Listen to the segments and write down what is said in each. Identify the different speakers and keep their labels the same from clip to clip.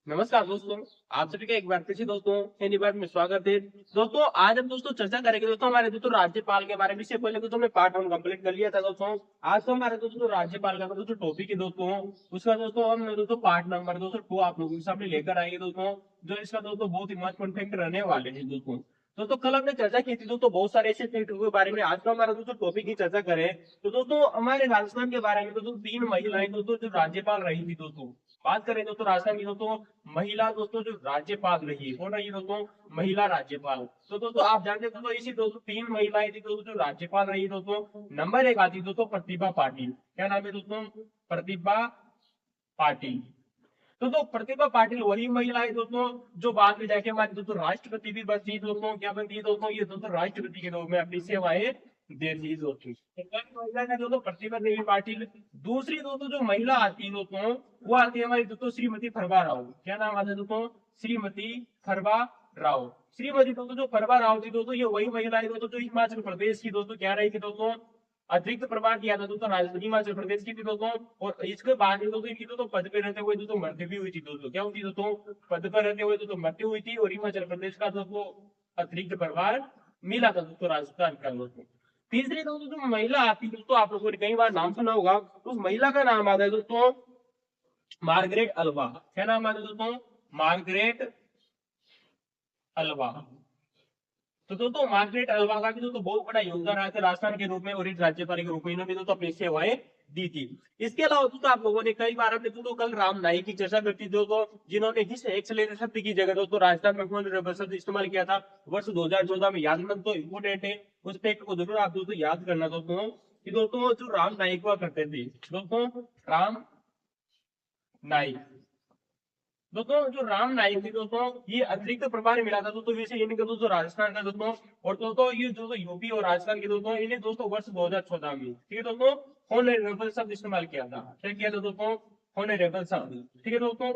Speaker 1: नमस्कार दोस्तों। आप सभी का एक बार फिर से दोस्तों हिंदी बात में स्वागत है। दोस्तों आज हम दोस्तों चर्चा करेंगे दोस्तों हमारे दोस्तों राज्यपाल के बारे में। इससे पहले दोस्तों हमने पार्ट 1 कंप्लीट कर लिया था दोस्तों। आज तो हमारे दोस्तों राज्यपाल का दोस्तों टॉपिक है दोस्तों। उसका दोस्तों हम दोस्तों पार्ट नंबर दोस्तों 2 आप लोगों के सामने लेकर आएंगे दोस्तों। जो इसका दोस्तों बहुत ही महत्वपूर्ण फैक्ट रहने वाले हैं दोस्तों। दोस्तों कल हमने चर्चा की थी दोस्तों बहुत सारे ऐसे फैक्ट के बारे में। आज का हमारा दोस्तों टॉपिक की चर्चा करें तो दोस्तों हमारे राजस्थान के बारे में दोस्तों 3 महिलाएं दोस्तों जो राज्यपाल रही थी दोस्तों। बात करें दोस्तों राजस्थान की दोस्तों महिला दोस्तों जो राज्यपाल रही है कौन रही है दोस्तों? महिला राज्यपाल। तो दोस्तों आप जानते हो दोस्तों इसी दोस्तों 3 महिलाएं थी दोस्तों जो राज्यपाल रही दोस्तों। नंबर 1 आती दोस्तों प्रतिभा पाटिल। क्या नाम है दोस्तों? प्रतिभा पाटिल। तो प्रतिभा पाटिल वही महिला है दोस्तों जो बाद में जाके हमारी दोस्तों राष्ट्रपति भी बनती है दोस्तों। क्या बनती है दोस्तों? ये दोस्तों राष्ट्रपति के रूप में अपनी सेवाएं देती है दोस्तों। तो पहली महिला है दोस्तों प्रतिभा देवी पाटिल। दूसरी दोस्तों जो महिला आती है दोस्तों वो आती है हमारी दोस्तों श्रीमती फरबा राव। क्या नाम आता है दोस्तों? श्रीमती फरबा राव। श्रीमती दोस्तों जो फरबा राव थी दोस्तों ये वही महिला है दोस्तों जो हिमाचल प्रदेश की दोस्तों क्या रही थी दोस्तों अतिरिक्त प्रभार किया था दोस्तों राजधानी हिमाचल प्रदेश की थी दोस्तों। और इसके बाद में दोस्तों इनकी दोस्तों पद पे रहते हुए दोस्तों मृत्यु भी हुई थी दोस्तों। क्या हुई थी दोस्तों? पद पर रहते हुए दोस्तों मृत्यु हुई थी और हिमाचल प्रदेश का दोस्तों अतिरिक्त प्रभार मिला था दोस्तों राजस्थान का दोस्तों। तीसरी दोस्तों जो महिला आती है दोस्तों आप लोगों ने कई बार नाम सुना होगा। उस महिला का नाम आता है दोस्तों मार्गरेट अल्वा। क्या नाम आता है दोस्तों? Margaret Alva. तो दोस्तों मार्गरेट अल्वा का भी दोस्तों बहुत बड़ा योगदान रहा था राजस्थान के रूप में और एक राज्यपाल के रूप में इन्होंने दोस्तों अपनी सेवाएं दी थी। इसके अलावा दोस्तों आप लोगों ने कई बार अपने दोस्तों कल राम नाईक की चर्चा करती थी दोस्तों जिन्होंने जिस एक्सलेटर शब्द की जगह दोस्तों राजस्थान में कौन शब्द इस्तेमाल किया था वर्ष 2014 में। याद रखना तो इम्पोर्टेंट है। उस फैक्ट को जरूर आप दोस्तों याद करना दोस्तों कि दोस्तों जो राम नाईक हुआ करते थे दोस्तों राम नाईक। दोस्तों जो राम नाईक थे दोस्तों ये अतिरिक्त प्रभार मिला था दोस्तों वैसे इनका दोस्तों राजस्थान का दोस्तों। और दोस्तों ये दोस्तों यूपी और राजस्थान के दोस्तों इन्हें दोस्तों वर्ष 2014 में ठीक है दोस्तों ऑनरेबल शब्द इस्तेमाल किया था। क्या किया था दोस्तों? ऑनरेबल शब्द। ठीक है दोस्तों।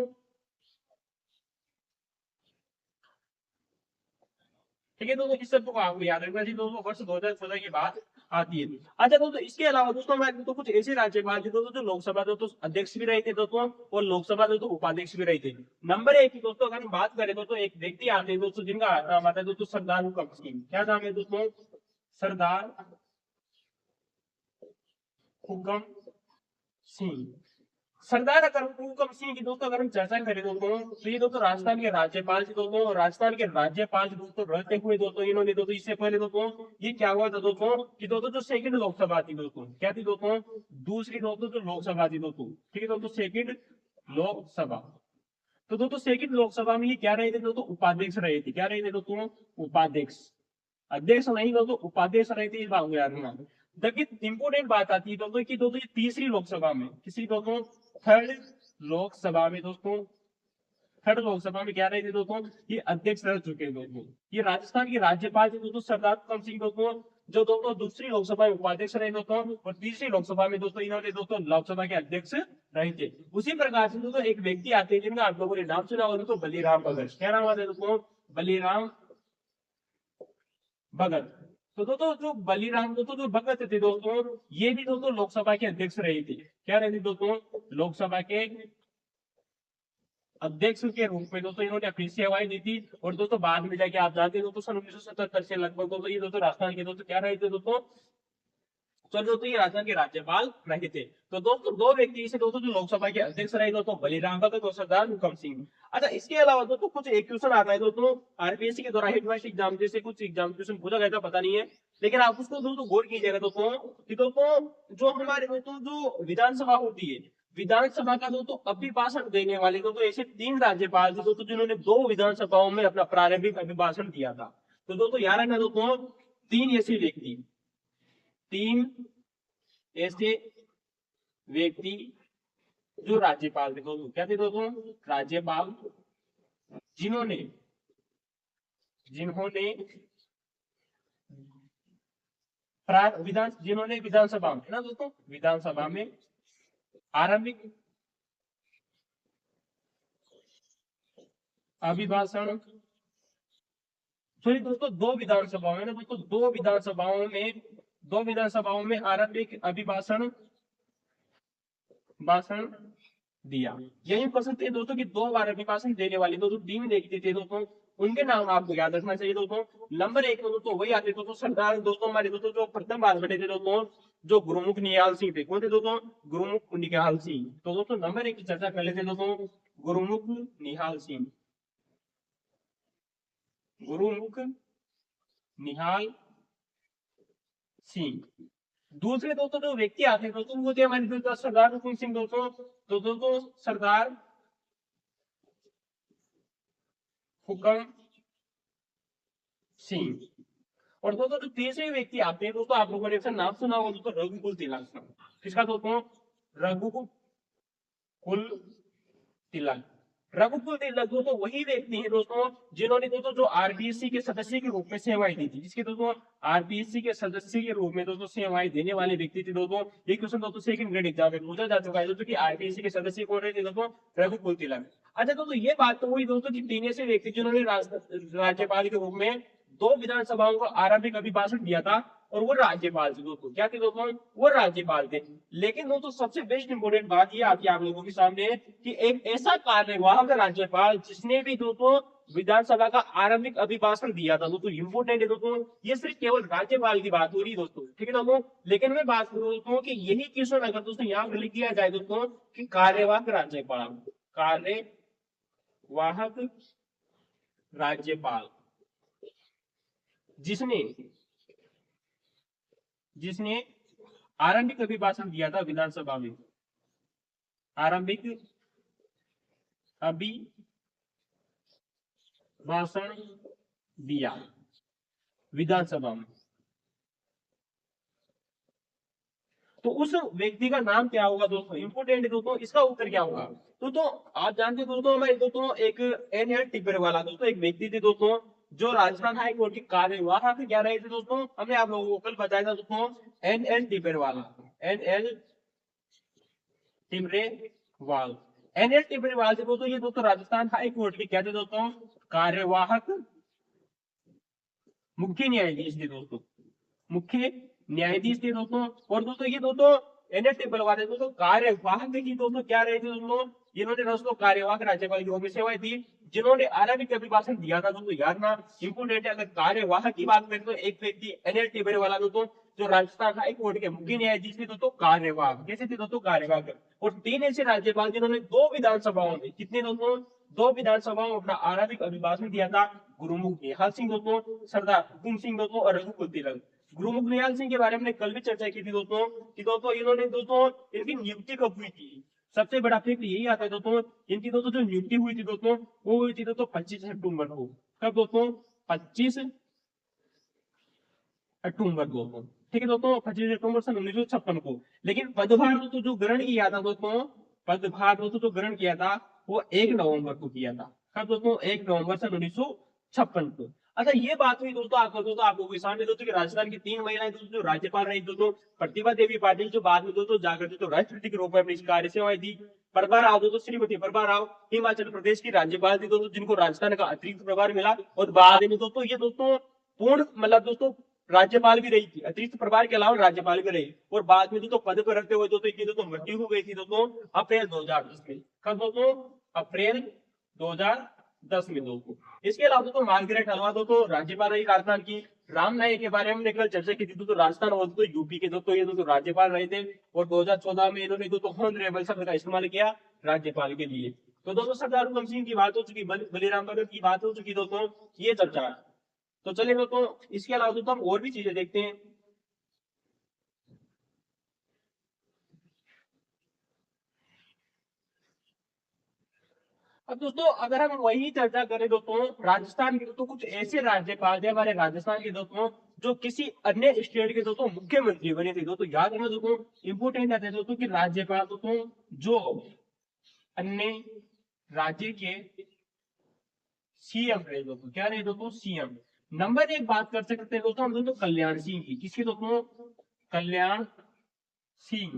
Speaker 1: ठीक है दोस्तों इस शब्द को आपको याद रखना चाहिए दोस्तों वर्ष 2014 की बात आती है। अच्छा दोस्तों इसके अलावा दोस्तों हमारे तो कुछ ऐसे राज्यपाल थे दोस्तों जो लोकसभा दोस्तों अध्यक्ष भी रहे थे दोस्तों और लोकसभा दोस्तों उपाध्यक्ष भी रहे थे। नंबर 1 की दोस्तों अगर हम बात करें दोस्तों एक व्यक्ति आते हैं दोस्तों जिनका नाम आता है दोस्तों सरदार हुकम सिंह। क्या नाम है दोस्तों? सरदार हुकम सिंह। सरदार हुकम सिंह की दोस्तों अगर हम चर्चा करें दोस्तों तो ये दोस्तों राजस्थान के राज्यपाल थे दोस्तों। और राजस्थान के राज्यपाल दोस्तों रहते हुए दोस्तों इन्होंने दोस्तों इससे पहले दोस्तों ये क्या हुआ था दोस्तों कि दोस्तों जो सेकंड लोकसभा थी दोस्तों क्या थी दोस्तों? दूसरी दोस्तों जो लोकसभा थी दोस्तों ठीक है दोस्तों सेकंड लोकसभा। तो दोस्तों सेकंड लोकसभा में ये क्या रहे थे दोस्तों? उपाध्यक्ष रहे थे। क्या रहे थे दोस्तों? उपाध्यक्ष। अध्यक्ष नहीं दोस्तों उपाध्यक्ष रहे थे इस बात को याद रखना। देखिए इंपोर्टेंट बात आती है दोस्तों कि दोस्तों ये तीसरी लोकसभा में किसी दोस्तों थर्ड लोकसभा में दोस्तों थर्ड लोकसभा में क्या रहे थे दोस्तों ये अध्यक्ष रह चुके हैं दोस्तों। ये राजस्थान के राज्यपाल थे दोस्तों सरदार हुकम सिंह दोस्तों जो दोस्तों दूसरी लोकसभा में उपाध्यक्ष रहे दोस्तों और तीसरी लोकसभा में दोस्तों इन्होंने दोस्तों लोकसभा के अध्यक्ष रहे थे। उसी प्रकार से दोस्तों एक व्यक्ति आते हैं जिनका आप लोगों ने नाम सुना होगा दोस्तों बलीराम भगत। क्या नाम आता है दोस्तों? बलीराम भगत। तो दोस्तों जो बलीराम दोस्तों जो भगत थे दोस्तों ये भी दोस्तों लोकसभा के अध्यक्ष रहे थे। क्या रहे थे दोस्तों? लोकसभा के अध्यक्ष के रूप में दोस्तों इन्होंने अपनी सेवाएं दी थी। और दोस्तों बाद में जाके आप जानते हैं दोस्तों सन 1977 से लगभग दोस्तों ये दोस्तों राजस्थान के दोस्तों क्या रहे थे दोस्तों तो दोस्तों ये राजस्थान के राज्यपाल रहे थे। तो दोस्तों दो व्यक्ति इसे दोस्तों जो लोकसभा के अध्यक्ष रहे दोस्तों बलीराम भगत और सरदार हुकम सिंह। अच्छा इसके अलावा दोस्तों कुछ एक क्वेश्चन आता है दोस्तों आरपीएससी के द्वारा हेडमास्टर एग्जाम जैसे कुछ एग्जाम क्वेश्चन पूछा गया था पता नहीं है लेकिन आप उसको दोस्तों गौर कीजिएगा दोस्तों कि दोस्तों जो हमारे दोस्तों जो विधानसभा होती है विधानसभा का दोस्तों अभिभाषण देने वाले दोस्तों ऐसे 3 राज्यपाल थे दोस्तों जिन्होंने 2 विधानसभाओं में अपना प्रारंभिक अभिभाषण दिया था। तो दोस्तों याद रखना दोस्तों 3 ऐसे व्यक्ति 3 ऐसे व्यक्ति जो राज्यपाल थे दोस्तों क्या थे दोस्तों? राज्यपाल जिन्होंने जिन्होंने जिन्होंने विधानसभा में ना दोस्तों विधानसभा में आरंभिक अभिभाषण सॉरी दोस्तों 2 विधानसभाओं में ना दोस्तों 2 विधानसभाओं में आरंभिक अभिभाषण भाषण दिया। यही कर सकते हैं दोस्तों कि 2 बार अभिभाषण देने वाले दोस्तों टीम देखते थे दोस्तों, उनके नाम आपको याद रखना चाहिए दोस्तों। नंबर 1 में दोस्तों वही आते दोस्तों सरदार दोस्तों हमारे दोस्तों जो प्रथम बार बैठे थे दोस्तों, जो गुरुमुख निहाल सिंह थे। कौन थे दोस्तों? गुरुमुख निहाल सिंह। तो दोस्तों नंबर 1 की चर्चा कर लेते हैं दोस्तों, गुरुमुख निहाल सिंह। गुरुमुख निहाल सिंह। दूसरे दोस्तों जो व्यक्ति आते हैं दोस्तों वो थे हमारे दोस्तों सरदार हुकुम सिंह दोस्तों। तो दोस्तों सरदार हुकम सिंह। और दोस्तों जो तीसरे व्यक्ति आते हैं दोस्तों, आप लोगों ने इसका नाम सुना होगा दोस्तों, रघुकुल तिलक। किसका दोस्तों? रघुकुल तिलक। रघुकुल तिलक दोस्तों वही व्यक्ति है दोस्तों जिन्होंने दोस्तों जो आरबीएससी के सदस्य के रूप में सेवाएं दी थी, जिसके दोस्तों आरबीएससी के सदस्य के रूप में दोस्तों सेवाएं देने वाले व्यक्ति थे दोस्तों। ये क्वेश्चन दोस्तों सेकंड ग्रेड एग्जाम में पूछा जा चुका है दोस्तों कि आरबीएससी के सदस्य कौन रहे थे दोस्तों? रघुकुल तिलक। अच्छा दोस्तों ये बात तो हुई दोस्तों कि तीन ऐसे व्यक्ति जिन्होंने राज्यपाल के रूप में 2 विधानसभाओं को आरंभिक अभिभाषण दिया था, और वो राज्यपाल थे दोस्तों। क्या थे दोस्तों? वो राज्यपाल थे। लेकिन दोस्तों सबसे बेस्ट इंपोर्टेंट बात ये आती है आप लोगों के सामने कि एक ऐसा कार्यवाहक राज्यपाल जिसने भी दोस्तों विधानसभा का आरंभिक अभिभाषण दिया था दोस्तों, इंपोर्टेंट है दोस्तों। ये सिर्फ केवल राज्यपाल की बात हो रही है दोस्तों, ठीक है दोस्तों। लेकिन मैं बात करूं दोस्तों कि यही क्वेश्चन अगर दोस्तों यहाँ पर लिख दिया जाए दोस्तों कि कार्यवाहक राज्यपाल, कार्यवाहक राज्यपाल जिसने जिसने आरंभिक अभिभाषण दिया था विधानसभा में, आरंभिक अभिभाषण दिया विधानसभा में, तो उस व्यक्ति का नाम क्या होगा दोस्तों? इंपोर्टेंट है दोस्तों, इसका उत्तर क्या होगा? तो आप जानते हैं दोस्तों हमारे दोस्तों एक एन.एल. टिब्बरवाला दोस्तों एक व्यक्ति थे दोस्तों जो राजस्थान हाई कोर्ट के कार्यवाहक क्या रहे थे दोस्तों। हमने आप लोगों को कल बताया था दोस्तों, एन.एल. टिब्बरवाला, एन.एल. टिब्बरवाल, एन.एल. टिब्बरवाल थे दोस्तों। ये दोस्तों राजस्थान हाई कोर्ट के क्या थे दोस्तों? कार्यवाहक मुख्य न्यायाधीश थे दोस्तों, मुख्य न्यायाधीश थे दोस्तों। और दोस्तों ये दोस्तों एन.एल. टिब्बरवाल दोस्तों कार्यवाहक की दोस्तों क्या रहे थे दोस्तों? जिन्होंने दोस्तों कार्यवाहक राज्यपाल की होगी सेवाएं दी, जिन्होंने आरंभिक अभिभाषण दिया था दोस्तों। याद ना, इंपोर्टेंट है। अगर कार्यवाहक की बात करें तो एक व्यक्ति एन.एल. टिब्बरवाला दोस्तों जो राजस्थान हाई कोर्ट के मुख्य न्यायाधीश थे दोस्तों, कार्यवाहक। कैसे थे दोस्तों? कार्यवाहक। और 3 ऐसे राज्यपाल जिन्होंने 2 विधानसभाओं में, कितने दोस्तों? 2 विधानसभाओं में अपना आरंभिक अभिभाषण दिया था, गुरुमुख निहाल सिंह दोस्तों, सरदार हुकुम सिंह दोस्तों और रघुकुल तिलक। गुरुमुख निहाल सिंह के बारे में कल भी चर्चा की थी दोस्तों कि दोस्तों इन्होंने दोस्तों इनकी नियुक्ति कब हुई थी? सबसे बड़ा फैक्ट यही आता है दोस्तों, इनकी दोस्तों जो नियुक्ति हुई थी दोस्तों वो हुई थी दोस्तों 25 अक्टूबर को। कब दोस्तों? 25 अक्टूबर को, ठीक है दोस्तों, 25 अक्टूबर सन 1956 को। लेकिन पदभार दोस्तों जो ग्रहण किया था दोस्तों, पदभार दोस्तों जो ग्रहण किया था वो 1 नवंबर को किया था। कब दोस्तों? 1 नवंबर सन 1956 को। अच्छा ये बात हुई दोस्तों आपको दोस्तों आप लोगों के सामने दोस्तों कि राजस्थान की 3 महिलाएं दोस्तों जो राज्यपाल रही दोस्तों, प्रतिभा देवी पाटिल जो बाद में दोस्तों जाकर दोस्तों राष्ट्रपति के रूप में अपनी कार्य सेवाएं दी। प्रभा राव दोस्तों, श्रीमती प्रभा राव हिमाचल प्रदेश की राज्यपाल थी दोस्तों, जिनको राजस्थान का अतिरिक्त प्रभार मिला। और बाद में दोस्तों ये दोस्तों पूर्ण मतलब दोस्तों राज्यपाल भी रही थी, अतिरिक्त प्रभार के अलावा राज्यपाल भी रही। और बाद में दोस्तों पद पर रखते हुए दोस्तों इनकी दोस्तों मृत्यु हो गई थी दोस्तों अप्रैल 2010 में। कब दोस्तों? अप्रैल 2010 में दोस्तों। इसके अलावा दोस्तों मार्गरेट हलवा दोस्तों राज्यपाल रही राजस्थान की। राम नाईक के बारे में हमने कल चर्चा की थी दोस्तों, राजस्थान और दोस्तों यूपी के दोस्तों ये दोस्तों राज्यपाल रहे थे। और 2014 में इन्होंने दोस्तों ऑनरेबल शब्द का इस्तेमाल किया राज्यपाल के लिए। तो दोस्तों सरदार हुकुम सिंह की बात हो चुकी, बलीराम भगत की बात हो चुकी दोस्तों, ये चर्चा। तो चलिए दोस्तों इसके अलावा दोस्तों हम और भी चीजें देखते हैं। अब दोस्तों अगर हम वही चर्चा करें दोस्तों राजस्थान के दोस्तों कुछ ऐसे राज्यपाल थे हमारे राजस्थान के दोस्तों जो किसी अन्य स्टेट के दोस्तों मुख्यमंत्री बने थे दोस्तों। याद रखना दोस्तों, इंपोर्टेंट है दोस्तों कि राज्यपाल दोस्तों जो अन्य राज्य के सीएम रहे दोस्तों, क्या रहे दोस्तों? सीएम। नंबर 1 बात कर सकते हैं दोस्तों हम दोस्तों कल्याण सिंह की। किसकी दोस्तों? कल्याण सिंह।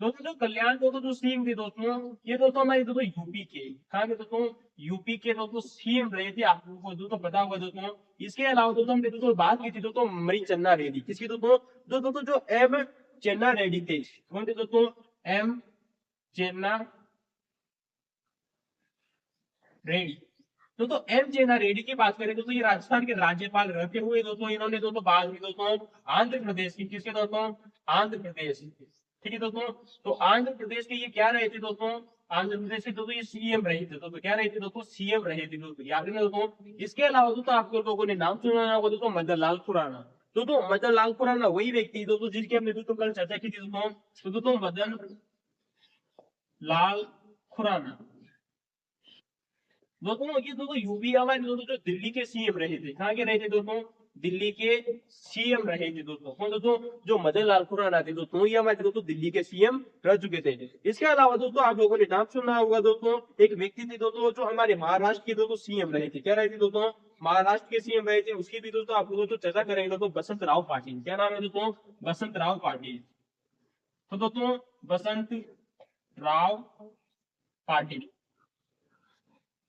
Speaker 1: दोस्तों जो कल्याण दोस्तों जो सीएम थे दोस्तों, ये दोस्तों हमारे दोस्तों यूपी के, कहाँ के दोस्तों? यूपी के दोस्तों सीएम रहे थे, आप लोगों को दोस्तों पता होगा दोस्तों। इसके अलावा दोस्तों हमने दोस्तों बात की थी दोस्तों मरी चन्ना रेड्डी। किसकी दोस्तों? जो दोस्तों जो एम चन्ना रेड्डी थे। कौन थे दोस्तों? एम चन्ना रेड्डी। दोस्तों एम जेना रेड्डी की बात करें तो ये राजस्थान के राज्यपाल रहते हुए दोस्तों इन्होंने दोस्तों बाद में दोस्तों आंध्र प्रदेश की, किसके दोस्तों, आंध्र प्रदेश, ठीक है दोस्तों। तो आंध्र प्रदेश के ये क्या रहे थे दोस्तों, आंध्र प्रदेश के दोस्तों ये सीएम रहे थे दोस्तों, क्या रहे थे दोस्तों, सीएम रहे थे दोस्तों, याद है दोस्तों। इसके अलावा दोस्तों आपको लोगों ने नाम सुना होगा दोस्तों मदन लाल खुराना। दोस्तों मदन लाल खुराना वही व्यक्ति दोस्तों जिसकी हमने दोस्तों कल चर्चा की थी दोस्तों, तो दोस्तों मदन लाल खुराना दोस्तों ये दोस्तों यूपी हमारे दोस्तों जो दिल्ली के सीएम रहे थे, कहाँ के रहे थे दोस्तों, दिल्ली के सीएम रहे थे दोस्तों। कौन दोस्तों, जो मदन लाल खुराना थे दोस्तों, ये हमारे दोस्तों दिल्ली के सीएम रह चुके थे। इसके अलावा दोस्तों आप लोगों ने नाम सुना होगा दोस्तों, एक व्यक्ति थे दोस्तों जो हमारे महाराष्ट्र के दोस्तों सीएम रहे थे, क्या रहे थे दोस्तों, महाराष्ट्र के सीएम रहे थे, उसकी भी दोस्तों आप लोगों को चर्चा करेंगे दोस्तों, बसंत राव पाटिल। क्या नाम है दोस्तों, बसंत राव पाटिल। तो दोस्तों बसंत राव पाटिल,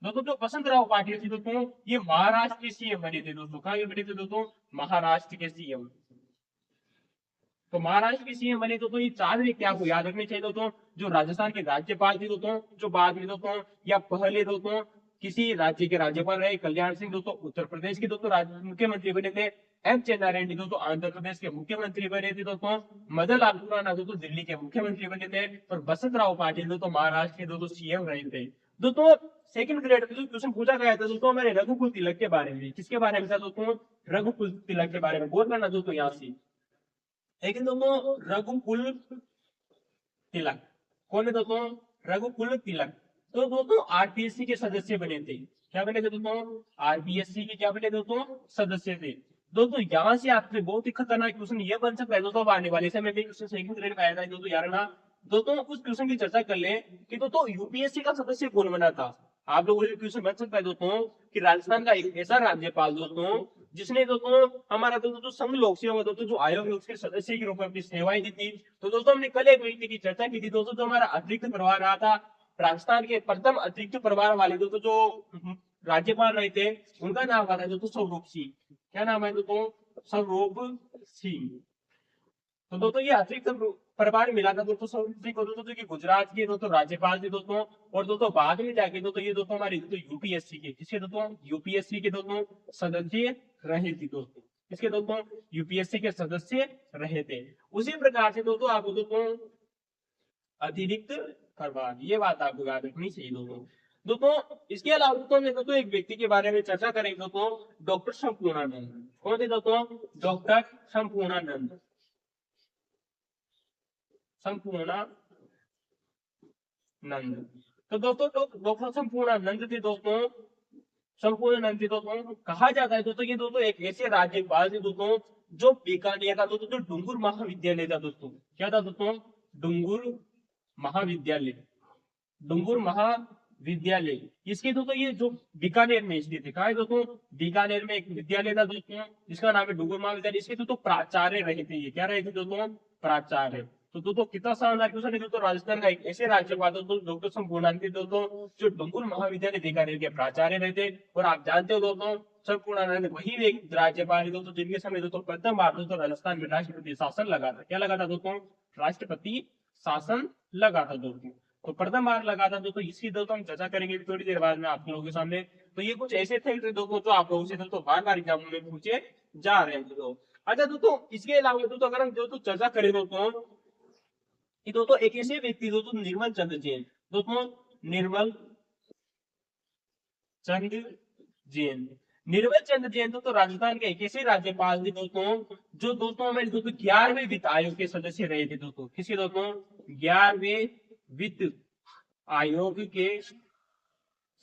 Speaker 1: दोस्तों जो बसंत राव पाटिल थी दोस्तों ये महाराष्ट्र के सीएम बने थे दोस्तों, कहाँ के बने थे दोस्तों, महाराष्ट्र के सीएम। तो महाराष्ट्र के सीएम बने दोस्तों ये चार व्यक्ति आपको याद रखने चाहिए दोस्तों, जो राजस्थान के राज्यपाल थे दोस्तों, जो बाद में दोस्तों या पहले दोस्तों किसी राज्य के राज्यपाल रहे, कल्याण सिंह दोस्तों उत्तर प्रदेश के दोस्तों मुख्यमंत्री बने थे, एम चेन्नारेड्डी दोस्तों आंध्र प्रदेश के मुख्यमंत्री बने थे दोस्तों, मदन लाल खुराना दोस्तों दिल्ली के मुख्यमंत्री बने थे, और बसंत राव पाटिल दोस्तों महाराष्ट्र के दोस्तों सीएम रहे थे दोस्तों। सेकंड ग्रेड में जो क्वेश्चन पूछा गया था दोस्तों हमारे रघुकुल तिलक के बारे में, किसके बारे में था दोस्तों, रघुकुल तिलक के बारे में, बोल करना दोस्तों यहाँ से। लेकिन दोस्तों रघुकुल तिलक कौन है दोस्तों, रघुकुल तिलक, तो दोस्तों आरपीएससी के सदस्य बने थे, क्या बने थे दोस्तों, आरपीएससी के क्या बने दोस्तों, सदस्य थे दोस्तों। यहाँ से आपसे बहुत ही खतरनाक क्वेश्चन ये बन सकता है दोस्तों आने वाले समय में, क्वेश्चन सेकंड ग्रेड में आया था दोस्तों, यार ना दोस्तों उस क्वेश्चन की चर्चा कर ले कि दोस्तों यूपीएससी का सदस्य कौन बना था। आप लोगों को क्वेश्चन बन सकता है दोस्तों कि राजस्थान का एक ऐसा राज्यपाल दोस्तों जिसने दोस्तों हमारा दोस्तों जो संघ लोक सेवा दोस्तों जो आयोग है उसके सदस्य के रूप में अपनी सेवाएं दी थी। तो दोस्तों हमने कल एक व्यक्ति की चर्चा की थी दोस्तों, जो हमारा अतिरिक्त प्रभार रहा था, राजस्थान के प्रथम अतिरिक्त प्रभार वाले दोस्तों जो राज्यपाल रहे थे, उनका नाम था दोस्तों स्वरूप सिंह। क्या नाम है दोस्तों, स्वरूप सिंह। तो दोस्तों ये अतिरिक्त प्रभार मिला था दोस्तों स्वरूप सिंह को दोस्तों, जो कि गुजरात के दोस्तों राज्यपाल थे दोस्तों, और दोस्तों बाद में जाके दोस्तों ये दोस्तों हमारे दोस्तों यूपीएससी के, किसके दोस्तों, यूपीएससी के दोस्तों सदस्य रहे थे दोस्तों, किसके दोस्तों, यूपीएससी के सदस्य रहे थे। उसी प्रकार से दोस्तों आपको दोस्तों अतिरिक्त प्रभार, ये बात आपको याद रखनी चाहिए दोस्तों। दोस्तों इसके अलावा दोस्तों मैं दोस्तों एक व्यक्ति के बारे में चर्चा करेंगे दोस्तों, डॉक्टर संपूर्णानंद। कौन थे दोस्तों, डॉक्टर संपूर्णानंद, संपूर्णानंद। तो दोस्तों डॉक्टर संपूर्णानंद थे दोस्तों, संपूर्णानंद थे दोस्तों, कहा जाता है दोस्तों ये दोस्तों एक ऐसे राज्यपाल थे दोस्तों जो बीकानेर का दोस्तों जो डुंगुर महाविद्यालय था दोस्तों, क्या था दोस्तों, डुंगुर महाविद्यालय, डुंगुर महाविद्यालय, इसके दोस्तों ये जो बीकानेर में स्थित है, कहा है दोस्तों, बीकानेर में एक विद्यालय था दोस्तों जिसका नाम है डुंगुर महाविद्यालय, इसके दोस्तों प्राचार्य रहे थे, ये क्या रहे थे दोस्तों, प्राचार्य। तो दोस्तों कितना शानदार क्वेश्चन है दोस्तों, राजस्थान का एक ऐसे राज्यपाल दोस्तों डॉक्टर संपूर्णानंद दोस्तों जो डुंगुर महाविद्यालय बीकानेर के प्राचार्य रहे थे। और आप जानते हो दोस्तों संपूर्णानंद वही एक राज्यपाल है दोस्तों जिनके समय दोस्तों प्रथम बार दोस्तों राजस्थान में राष्ट्रपति शासन लगा था, क्या लगा था दोस्तों, राष्ट्रपति शासन लगा था दोस्तों। तो प्रथम बार लगा था दोस्तों, इसकी दोस्तों हम चर्चा करेंगे थोड़ी देर बाद में आप लोगों के सामने। तो ये कुछ ऐसे थे दोस्तों जो आप लोगों से दोस्तों बार बार एग्जाम में पूछे जा रहे हैं दोस्तों। अच्छा दोस्तों इसके अलावा दोस्तों अगर हम दोस्तों चर्चा करें दोस्तों कि दोस्तों एक ऐसे व्यक्ति दोस्तों निर्मल चंद्र जैन, दोस्तों निर्मल चंद्र जैन, निर्मल चंद्र जैन दोस्तों राजस्थान के एक ऐसे राज्यपाल थे दोस्तों जो दोस्तों हमारे दोस्तों 11वें वित्त आयोग के सदस्य रहे थे दोस्तों, किसके दोस्तों, 11वें वित्त आयोग के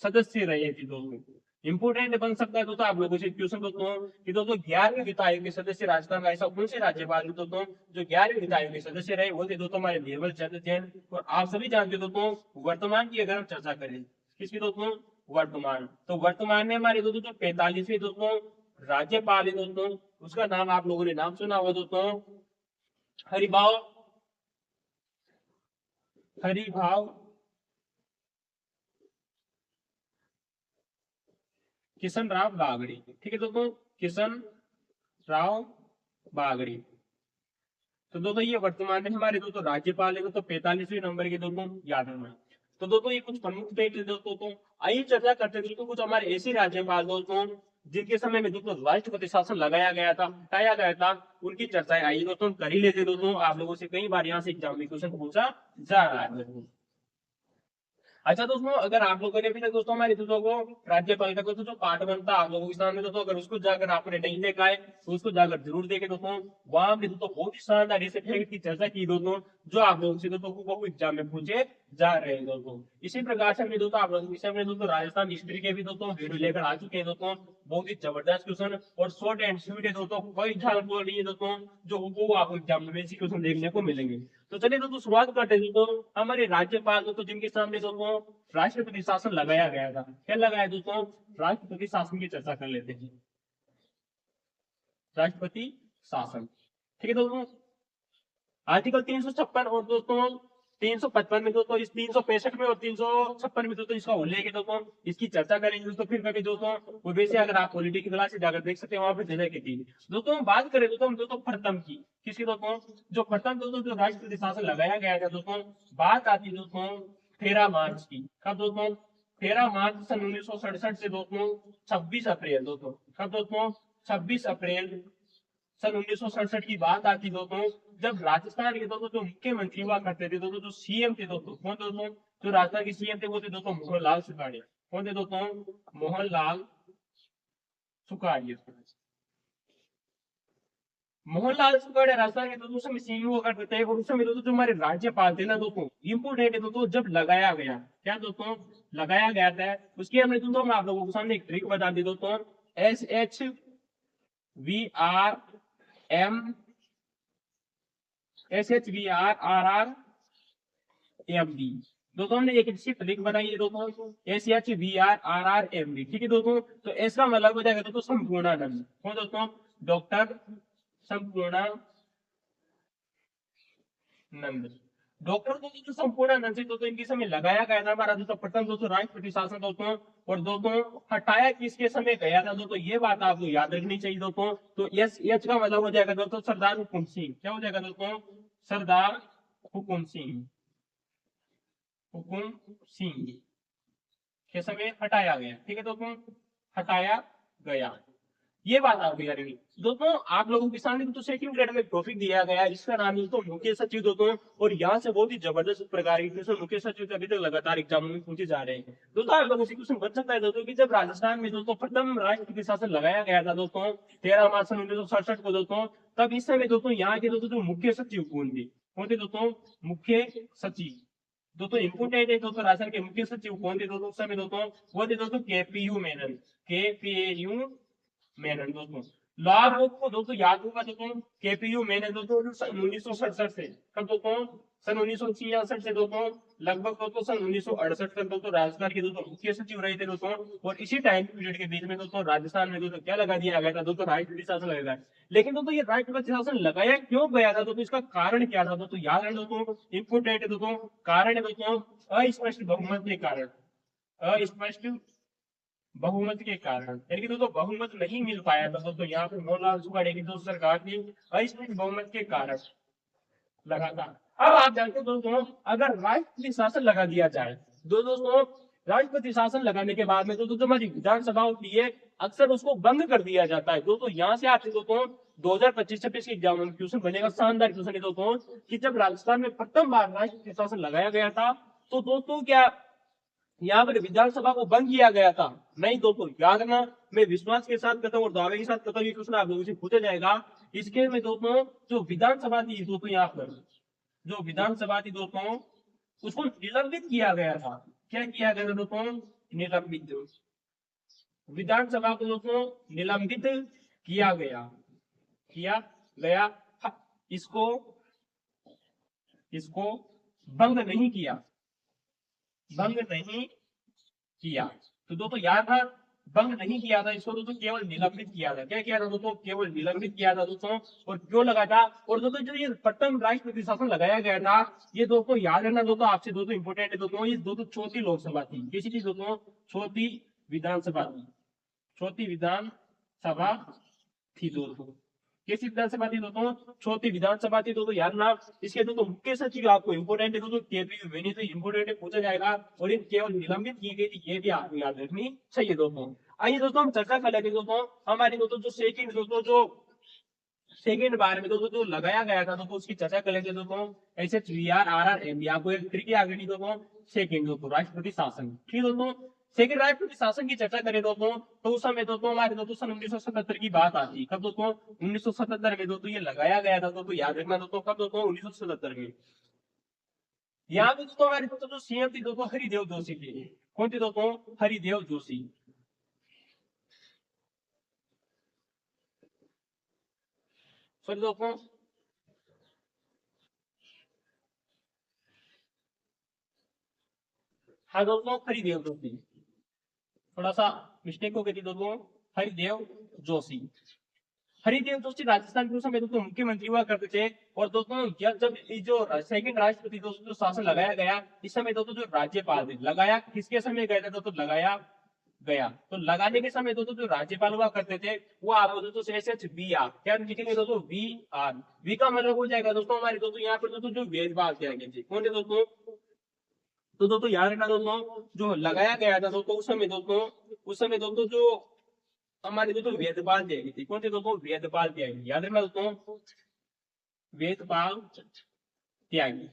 Speaker 1: सदस्य रहे थे दोस्तों। इंपोर्टेंट बन सकता है दोस्तों आप लोगों से क्वेश्चन दोस्तों कि दोस्तों 11वें वित्त आयोग के सदस्य राजस्थान का ऐसा कौन से राज्यपाल दोस्तों जो 11वें वित्त आयोग के सदस्य रहे, वो थे दोस्तों हमारे निर्मल चंद्र जैन। और आप सभी जानते हो दोस्तों वर्तमान की अगर हम चर्चा करें, किसकी दोस्तों, वर्तमान, तो वर्तमान में हमारे दोस्तों जो 45वें दोस्तों राज्यपाल है दोस्तों, उसका नाम आप लोगों ने नाम सुना होगा दोस्तों, हरिभाव, हरिभाव किशन राव बागड़ी, ठीक है दोस्तों, किशन राव बागड़ी। तो दोस्तों ये वर्तमान में हमारे दोस्तों राज्यपाल है दोस्तों 45वें नंबर के दोस्तों याद रखना। तो दोस्तों ये कुछ प्रमुख फैक्ट दोस्तों आइए चर्चा करते हैं दोस्तों कुछ हमारे ऐसे राज्यपाल दोस्तों जिनके समय में दोस्तों राष्ट्रपति शासन लगाया गया था, हटाया गया था, उनकी चर्चाएं आइए दोस्तों कर ही लेते दोस्तों। आप लोगों से कई बार यहाँ से एग्जाम में क्वेश्चन पूछा जा रहा है दोस्तों। अच्छा दोस्तों, अगर आप लोगों ने भी दोस्तों हमारे दोस्तों को राज्यपाल का दोस्तों जो पार्ट बनता है आप लोगों के सामने दोस्तों, अगर उसको जाकर आपने नहीं देखा है तो उसको जाकर जरूर देखे दोस्तों। वहां पे दोस्तों बहुत ही शानदार ऐसे फैक्ट की चर्चा की दोस्तों जो आप लोगों से दोस्तों को एग्जाम में पूछे जा रहे हैं दोस्तों। इसी प्रकार से हमने दोस्तों आप लोगों के सामने दोस्तों राजस्थान हिस्ट्री के भी दोस्तों वीडियो लेकर आ चुके हैं दोस्तों। बहुत ही जबरदस्त क्वेश्चन और शॉर्ट एंड स्वीट है दोस्तों, कोई झाल बोल रही है दोस्तों जो वो आपको एग्जाम में इसी क्वेश्चन देखने को मिलेंगे। तो चलिए दोस्तों शुरुआत करते हैं दोस्तों। हमारे राज्यपाल दोस्तों जिनके सामने दोस्तों राष्ट्रपति शासन लगाया गया था, क्या लगाया दोस्तों, राष्ट्रपति शासन की चर्चा कर लेते हैं। राष्ट्रपति शासन, ठीक है दोस्तों। आर्टिकल 356 और दोस्तों 355 में दोस्तों, इस 365 में और 356 में दोस्तों इसका उल्लेख है दोस्तों। इसकी चर्चा करेंगे दोस्तों फिर कभी दोस्तों। वो वैसे अगर आप पॉलिटिकल क्लास से जाकर देख सकते हैं वहां पे जगह की थी दोस्तों। बात करें दोस्तों हम दोस्तों प्रथम की, किसकी दोस्तों, जो प्रथम दोस्तों जो राष्ट्रपति शासन लगाया गया था दोस्तों, बात आती है दोस्तों 13 मार्च की। कब दोस्तों, 13 मार्च सन 1967 से दोस्तों 26 अप्रैल दोस्तों, कब दोस्तों 26 अप्रैल सन 1967 की बात आती दोस्तों, जब राजस्थान के दोस्तों जो मुख्यमंत्री हुआ करते थे दोस्तों, जो सीएम थे दोस्तों, कौन दोस्तों, जो राजस्थान के सीएम थे वो थे दोस्तों मोहनलाल सुखाड़िया। कौन थे दोस्तों, मोहनलाल सुखाड़िया। मोहनलाल सुखाड़िया राजस्थान के दोस्तों समय सीएम हुआ करते थे। और उस समय दोस्तों जो हमारे राज्यपाल थे ना दोस्तों, इंपोर्टेंट है दोस्तों, जब लगाया गया, क्या दोस्तों लगाया गया था, उसके हमने दोस्तों हम आप लोगों के सामने एक ट्रिक बता दी दोस्तों। SHVRRMD दोस्तों, हमने एक अच्छी ट्रिक बनाई है दोस्तों, SHVRRRMD, ठीक है दोस्तों। तो इसका मतलब हो जाएगा दोस्तों संपूर्णानंद। कौन दोस्तों, डॉक्टर संपूर्णानंद। डॉक्टर दोस्तों संपूर्णानंद से दोस्तों इनके समय लगाया गया था हमारा दोस्तों प्रथम दोस्तों राष्ट्रपति शासन दोस्तों। और दोस्तों हटाया किसके समय गया था दोस्तों, ये बात आपको याद रखनी चाहिए दोस्तों। तो एच का मतलब हो जाएगा दोस्तों सरदार हुकुम सिंह। क्या हो जाएगा दोस्तों, सरदार हुकुम सिंह। हुकुम सिंह के समय हटाया गया, ठीक है दोस्तों, हटाया गया, ये बात आपको याद रखनी दोस्तों। आप लोगों के सामने तो सेकंड ग्रेड में टॉपिक दिया गया है, इसका नाम दोस्तों मुख्य सचिव दोस्तों। और यहाँ से बहुत ही जबरदस्त प्रकार के मुख्य सचिव अभी तक लगातार एग्जाम में पूछे जा रहे हैं दोस्तों। आप लोगों से क्वेश्चन बन सकता है दोस्तों कि जब राजस्थान में दोस्तों प्रथम राष्ट्रपति शासन लगाया गया था दोस्तों 13 मार्च 1967 को दोस्तों, तब इस समय दोस्तों यहाँ के दोस्तों जो मुख्य सचिव कौन थे दोस्तों, मुख्य सचिव दोस्तों इंपोर्टेंट है दोस्तों। राजस्थान के मुख्य सचिव कौन थे दोस्तों उस समय दोस्तों, वो थे दोस्तों केपीयू मेनन। केपीयू मेनन दोस्तों, लाभ को दोस्तों याद होगा दोस्तों, केपीयू मेनन दोस्तों 1967 से, कब दोस्तों, सन 1966 से दोस्तों लगभग दोस्तों सन 1968 तक दोस्तों राजस्थान के दोस्तों मुख्य सचिव रहे थे दोस्तों। और इसी टाइम पीरियड के बीच में दोस्तों राजस्थान में दोस्तों क्या लगा दिया गया था दोस्तों, राष्ट्रपति शासन लगा गया। लेकिन दोस्तों ये राष्ट्रपति शासन लगाया क्यों गया था दोस्तों, इसका कारण क्या था दोस्तों, याद रखना दोस्तों, इंपोर्टेंट है दोस्तों। कारण है दोस्तों अस्पष्ट बहुमत के कारण, अस्पष्ट बहुमत के कारण, यानी कि दोस्तों बहुमत नहीं मिल पाया था दोस्तों यहाँ पे मोहनलाल सुखाड़िया की दोस्तों सरकार की अस्पष्ट बहुमत के कारण लगा था। अब आप जानते हो दोस्तों अगर राष्ट्रपति शासन लगा दिया जाए दोस्तों, राष्ट्रपति शासन लगाने के बाद में दोस्तों हमारी विधानसभा होती है अक्सर उसको बंद कर दिया जाता है दोस्तों। यहाँ से आपसे दोस्तों 2025-26 के एग्जाम में क्वेश्चन बनेगा, शानदार क्वेश्चन है दोस्तों कि जब राजस्थान में प्रथम बार राष्ट्रपति शासन लगाया गया था तो दोस्तों क्या यहाँ पर विधानसभा को बंद किया गया था, नहीं दोस्तों। याद रखना, मैं विश्वास के साथ कहता हूँ और दावे के साथ कहता हूँ, ये क्वेश्चन आप लोगों से पूछा जाएगा। इसके में दोस्तों जो विधानसभा थी दोस्तों, यहाँ पर जो विधानसभा थी दोस्तों उसको निलंबित किया गया था। क्या किया गया था दोस्तों, निलंबित, विधानसभा को दोस्तों निलंबित किया गया, इसको भंग नहीं किया, भंग नहीं किया। तो दोस्तों याद था भंग नहीं किया था, इसको दोस्तों केवल निलंबित किया था। क्या किया था दोस्तों, केवल निलंबित किया था दोस्तों। और क्यों लगा था, और दोस्तों जो ये प्रथम राष्ट्रपति शासन लगाया गया था ये दोस्तों याद रखना दोस्तों, आपसे दोस्तों इंपोर्टेंट है दोस्तों, ये दोस्तों चौथी लोकसभा थी। कैसी थी दोस्तों, चौथी विधानसभा थी, चौथी विधानसभा थी दोस्तों। कैसी विधानसभा थी दोस्तों? चौथी विधानसभा थी दोस्तों, याद ना। इसके दोस्तों मुख्य सचिव आपको इंपोर्टेंट है दोस्तों, केपी वेनी, तो इंपोर्टेंट है, पूछा जाएगा। और ये केवल निलंबित की गई थी, ये भी आपको याद रखनी चाहिए दोस्तों। आइए दोस्तों हम चर्चा कर लेते हैं दोस्तों हमारी दोस्तों जो सेकंड दोस्तों जो सेकंड बार में दोस्तों जो लगाया गया था दोस्तों उसकी चर्चा कर लेते हैं दोस्तों। SHVR RRMB आपको एक ट्रिक आ गई दोस्तों। सेकंड दोस्तों राष्ट्रपति शासन, ठीक है दोस्तों। सेकंड राष्ट्रपति शासन की चर्चा करें दोस्तों, तो उस समय दोस्तों हमारे दोस्तों सन 1977 की बात आती है। कब दोस्तों? 1977 में दोस्तों ये लगाया गया था दोस्तों, याद रखना दोस्तों, कब दोस्तों? 1977 में। यहाँ पे दोस्तों हमारे दोस्तों जो CM थी दोस्तों हरिदेव जोशी थी। कौन थी दोस्तों? हरिदेव जोशी। सॉरी दोस्तों, हाँ दोस्तों हरिदेव जोशी, थोड़ा सा मिस्टेक हो गई थी दोस्तों। हरिदेव जोशी, हरिदेव जोशी राजस्थान के उस समय दोस्तों मुख्यमंत्री हुआ करते थे। और दोस्तों जब ये जो सेकंड राष्ट्रपति दोस्तों जो शासन लगाया गया, इस समय दोस्तों जो राज्यपाल थे, लगाया किसके समय गया था दोस्तों? लगाया गया, तो लगाने के समय दोस्तों जो राज्यपाल हुआ करते थे वो आप दोस्तों SHVR, क्या लिखेंगे दोस्तों? VR। वी का मतलब हो जाएगा दोस्तों हमारे दोस्तों यहाँ पर दोस्तों जो वेदपाल थे, कौन थे दोस्तों? तो दोस्तों याद रखना दोस्तों, जो लगाया गया था दोस्तों उस समय दोस्तों जो हमारे दोस्तों वेदपाल त्यागी थी। कौन थे दोस्तों? वेदपाल त्यागी, याद रखना दोस्तों, वेदपाल त्यागी।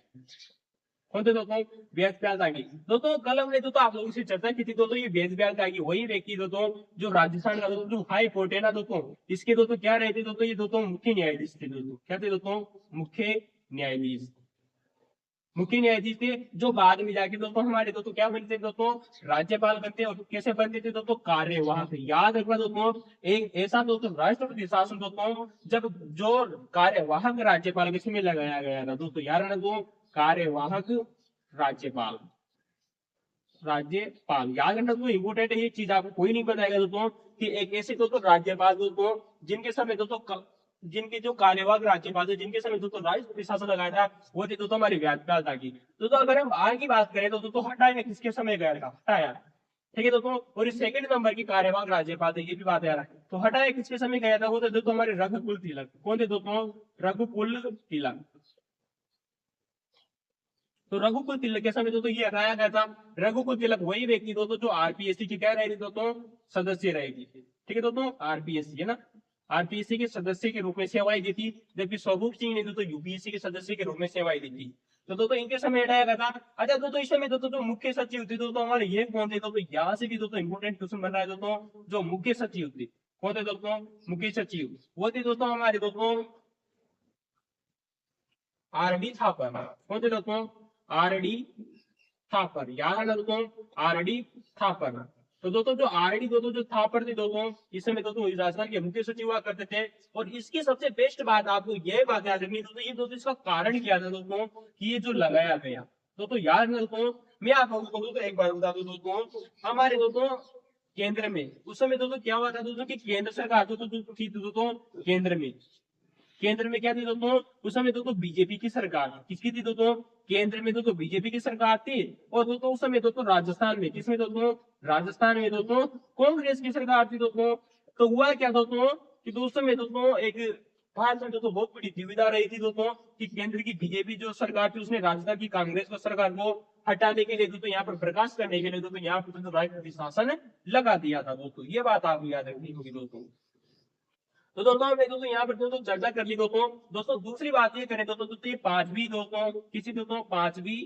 Speaker 1: कौन थे दोस्तों? वेदपाल त्यागी। दोस्तों कल हमने दोस्तों आप लोगों से चर्चा की थी दोस्तों, ये वेदपाल त्यागी वही व्यक्ति दोस्तों जो राजस्थान का दोस्तों जो हाई कोर्ट है ना दोस्तों, इसके दोस्तों क्या रहे थे दोस्तों? ये दोस्तों मुख्य न्यायाधीश थे दोस्तों। क्या थे दोस्तों? मुख्य न्यायाधीश। मुख्य न्यायाधीश थे, जो बाद में जाके दोस्तों हमारे दोस्तों क्या बनते थे दोस्तों? राज्यपाल बनते। और कैसे बनते थे दोस्तों? कार्यवाहक। याद रखना दोस्तों, एक ऐसा दोस्तों राष्ट्रपति शासन दोस्तों जब जो कार्यवाहक राज्यपाल के समय लगाया गया था दोस्तों, याद रखना दोस्तों, कार्यवाहक राज्यपाल, राज्यपाल। याद रखना दोस्तों, इम्पोर्टेंट है ये चीज, आपको कोई नहीं बताएगा दोस्तों कि एक ऐसे दोस्तों राज्यपाल दोस्तों जिनके समय दोस्तों जिनके जो कार्यवाहक राज्यपाल थे, जिनके समय दोस्तों राष्ट्रपति शासन लगाया था, वो थे दोस्तों हमारे व्यासपाल था की। दोस्तों अगर हम आर की बात करें तो दोस्तों हटाया किसके समय गया था? हटाया, ठीक है दोस्तों। और इस सेकंड नंबर की कार्यवाहक राज्यपाल थे, ये भी बात यार, तो हटाया किसके समय गया था? वो थे दोस्तों हमारे रघुकुल तिलक। कौन थे दोस्तों? रघुकुल तिलक। तो रघुकुल तिलक के समय दोस्तों ये हटाया गया था। रघुकुल तिलक वही व्यक्ति दोस्तों जो RPSC की क्या रहेगी दोस्तों? सदस्य रहेगी, ठीक है दोस्तों, RPSC है ना, RPSC के सदस्य के रूप में सेवाएं दी थी। जबकि स्वरूप सिंह ने दोस्तों UPSC के सदस्य के रूप में सेवाएं दी थी। तो दोस्तों इनके समय हटाया गया था। अच्छा दोस्तों इस समय दोस्तों जो मुख्य सचिव थे दोस्तों हमारे ये कौन थे दोस्तों? यहाँ से भी दोस्तों इंपोर्टेंट क्वेश्चन बन रहा है दोस्तों, जो मुख्य सचिव थे, कौन थे दोस्तों? मुख्य सचिव वो थे दोस्तों हमारे दोस्तों RD थापर। कौन थे दोस्तों? RD थापर, याद है दोस्तों, RD थापर। तो दोस्तों जो RD दोस्तों जो थापर थे दोस्तों, इस समय दोस्तों राजस्थान के मुख्य सचिव हुआ करते थे। और इसकी सबसे बेस्ट बात आपको यह बात याद रखनी दोस्तों, ये दोस्तों इसका कारण क्या था दोस्तों कि ये जो लगाया गया दोस्तों, याद है दोस्तों, मैं आप लोगों को दोस्तों एक बार बता दूं दोस्तों, हमारे दोस्तों केंद्र में उस समय दोस्तों क्या हुआ था दोस्तों कि केंद्र सरकार दोस्तों थी दोस्तों केंद्र में क्या थी दोस्तों? उस समय दोस्तों बीजेपी की सरकार थी। किसकी थी दोस्तों? केंद्र में दोस्तों बीजेपी की सरकार थी। और दोस्तों उस समय दोस्तों राजस्थान में, किसमें दोस्तों? राजस्थान में दोस्तों कांग्रेस की सरकार थी दोस्तों। तो हुआ क्या दोस्तों कि दोस्तों में दोस्तों एक भारत में दोस्तों बहुत बड़ी दुविधा रही थी दोस्तों कि केंद्र की बीजेपी जो सरकार थी उसने राजस्थान की कांग्रेस को सरकार को हटाने के लिए दोस्तों यहाँ पर प्रकाश करने के लिए दोस्तों यहाँ पर दोस्तों राष्ट्रपति शासन लगा दिया था दोस्तों। ये बात आपको याद रखनी होगी दोस्तों। तो दोस्तों हमने दोस्तों यहाँ पर दोस्तों चर्चा कर ली दोस्तों। दोस्तों दूसरी बात ये करें दोस्तों ये पांचवी दोस्तों किसी दोस्तों पांचवी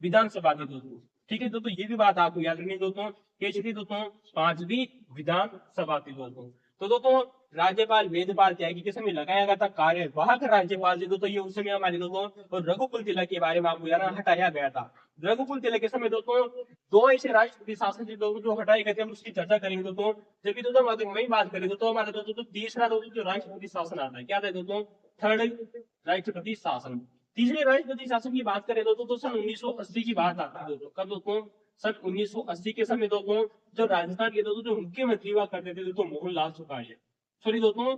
Speaker 1: विधानसभा थी दोस्तों, ठीक है दोस्तों, ये भी बात आपको याद रखनी दोस्तों, कैसी थी दोस्तों? पांचवी विधानसभा थी दोस्तों। तो दोस्तों राज्यपाल वेदपाल त्यागी के समय लगाया गया था कार्यवाहक राज्यपाल जी दोस्तों, ये उस समय हमारे दोस्तों और रघुकुल तिलक के बारे में आपको याद हटाया गया था। रघुकुल तिलक के समय दोस्तों दो ऐसे राष्ट्रपति शासन थे दोस्तों जो हटाए गए थे, हम उसकी चर्चा करेंगे दोस्तों। जबकि दोस्तों अगर वही बात करें तो हमारे दोस्तों तो तीसरा दोस्तों जो राष्ट्रपति शासन आता है, क्या था दोस्तों? थर्ड राष्ट्रपति शासन। तीसरे राष्ट्रपति शासन की बात करें दोस्तों तो सन 1980 की बात आता है दोस्तों। कब दोस्तों? सन 1980 के समय दोस्तों जो राजस्थान के दोस्तों जो मुख्यमंत्री हुआ करते थे दोस्तों मोहनलाल सुखाड़िया, सॉरी दोस्तों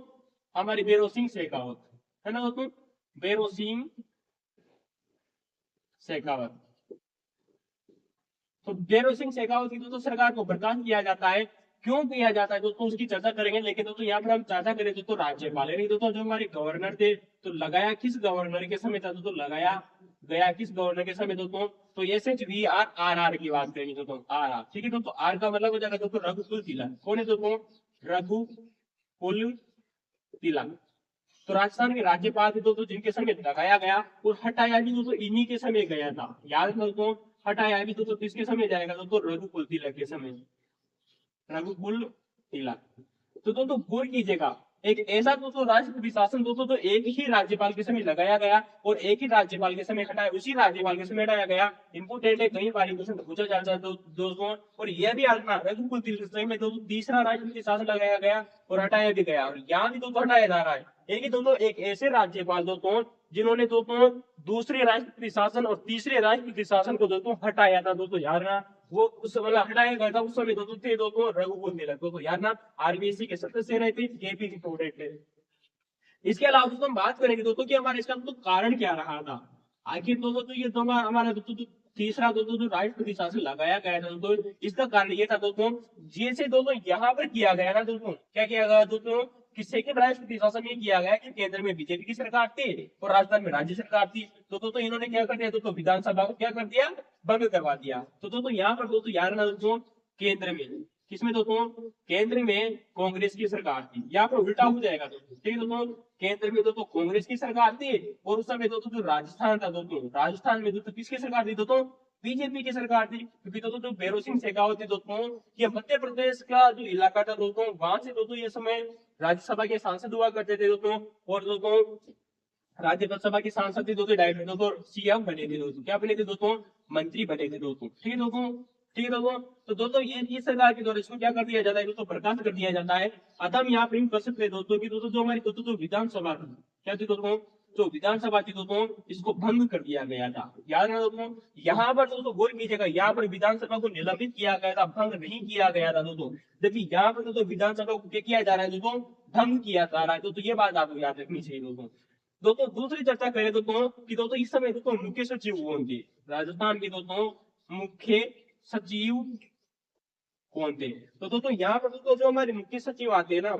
Speaker 1: हमारे भैरव सिंह शेखावत, है ना दोस्तों, भैरव सिंह शेखावत। तो भैरव सिंह शेखावत की दोस्तों सरकार को बर्खास्त किया जाता है। क्यों किया जाता है दोस्तों उसकी चर्चा करेंगे। लेकिन दोस्तों यहाँ पर हम चर्चा करें दोस्तों राज्यपाल, यानी दोस्तों जो हमारे गवर्नर थे, तो लगाया किस गवर्नर के समय था दोस्तों, लगाया गया किस गवर्नर के समय दोस्तों, तो S H V R R R की बात करेंगे दोस्तों, आर आर, ठीक है दोस्तों। आर का मतलब हो जाएगा दोस्तों रघुकुल तिलक। कौन है दोस्तों, रघुकुल तिलक। तो राजस्थान के राज्यपाल थे दोस्तों जिनके समय लगाया गया, और हटाया भी दोस्तों इन्हीं के समय गया था, याद है दोस्तों। हटाया भी दोस्तों किसके समय जाएगा दोस्तों, रघुकुल तिलक के समय, रघुकुल तिलक। तो दोस्तों गौर कीजिएगा, एक ऐसा दोस्तों राष्ट्रपति शासन दोस्तों तो एक ही राज्यपाल के समय लगाया गया और एक ही राज्यपाल के समय हटाया, उसी राज्यपाल के समय हटाया गया। इंपोर्टेंट है, कई बार क्वेश्चन पूछा जाता है दोस्तों। और यह भी आजना रघुकुल तिलक के समय में दोस्तों तीसरा राष्ट्रपति शासन लगाया गया और हटाया भी गया, और यहाँ भी दोस्तों हटाया जा रहा है। एक ही दोस्तों एक ऐसे राज्यपाल दोस्तों जिन्होंने दोस्तों दूसरे राष्ट्रपति शासन और तीसरे राष्ट्रपति शासन को दोस्तों हटाया था दोस्तों, याद रखना। वो उस मतलब हटाया गया था उस समय दोस्तों थे दोस्तों रघुकुल तिलक दोस्तों, याद ना। आरबीएससी के सदस्य रहे थे, केपी स्टूडेंट थे। इसके अलावा दोस्तों हम बात करेंगे दोस्तों कि हमारे इसका तो कारण क्या रहा था। आखिर दोस्तों तो ये तो हमारा दोस्तों तो तीसरा दोस्तों जो राष्ट्रपति शासन लगाया गया था दोस्तों, इसका कारण ये था दोस्तों, जैसे दोस्तों यहाँ पर किया गया ना दोस्तों, क्या किया गया दोस्तों कि सेकंड राष्ट्रपति शासन ये किया गया कि केंद्र में बीजेपी की सरकार थी और राजस्थान में राज्य सरकार थी। तो दोस्तों इन्होंने क्या कर दिया दोस्तों, विधानसभा को क्या कर दिया, भंग करवा दिया। तो दोस्तों यहाँ पर दोस्तों याद रखना दोस्तों, केंद्र में किसमें दोस्तों, केंद्र में कांग्रेस की सरकार थी। यहाँ पर उल्टा हो जाएगा दोस्तों, ठीक है दोस्तों। केंद्र में दोस्तों कांग्रेस की सरकार थी और उस समय दोस्तों जो राजस्थान था दोस्तों, राजस्थान में दोस्तों किसकी सरकार थी दोस्तों, बीजेपी की सरकार थी। क्योंकि दोस्तों जो भैरव सिंह शेखावत थे दोस्तों, ये मध्य प्रदेश का जो इलाका था दोस्तों, वहां से दोस्तों ये समय राज्यसभा के सांसद हुआ करते थे दोस्तों। और दोस्तों राज्यसभा के सांसद थे दोस्तों, डायरेक्ट दोस्तों सीएम बने थे दोस्तों, क्या बने थे दोस्तों, मंत्री बने थे दोस्तों, ठीक है दोस्तों। ठीक है दोस्तों, तो दोस्तों ये सरकार के द्वारा इसको क्या कर दिया जाता है दोस्तों, बर्खास्त कर दिया जाता है। अतः हम यहाँ प्रिंट कर सकते हैं दोस्तों कि दोस्तों जो हमारी दोस्तों जो विधानसभा थी, क्या थी दोस्तों, जो विधानसभा थी दोस्तों, इसको भंग कर दिया गया था। याद रखना दोस्तों, यहाँ पर दोस्तों गौर कीजिएगा, यहाँ पर विधानसभा को निलंबित किया गया था, भंग नहीं किया गया था दोस्तों। जबकि यहाँ पर दोस्तों विधानसभा को क्या किया जा रहा है दोस्तों, भंग किया जा रहा है दोस्तों। ये बात आपको याद रखनी चाहिए दोस्तों। दोस्तों दूसरी चर्चा करें दोस्तों कि दोस्तों इस समय दोस्तों मुख्य सचिव कौन थे, राजस्थान के दोस्तों मुख्य सचिव कौन थे। तो दोस्तों यहाँ पर दोस्तों जो हमारे मुख्य सचिव आते हैं ना,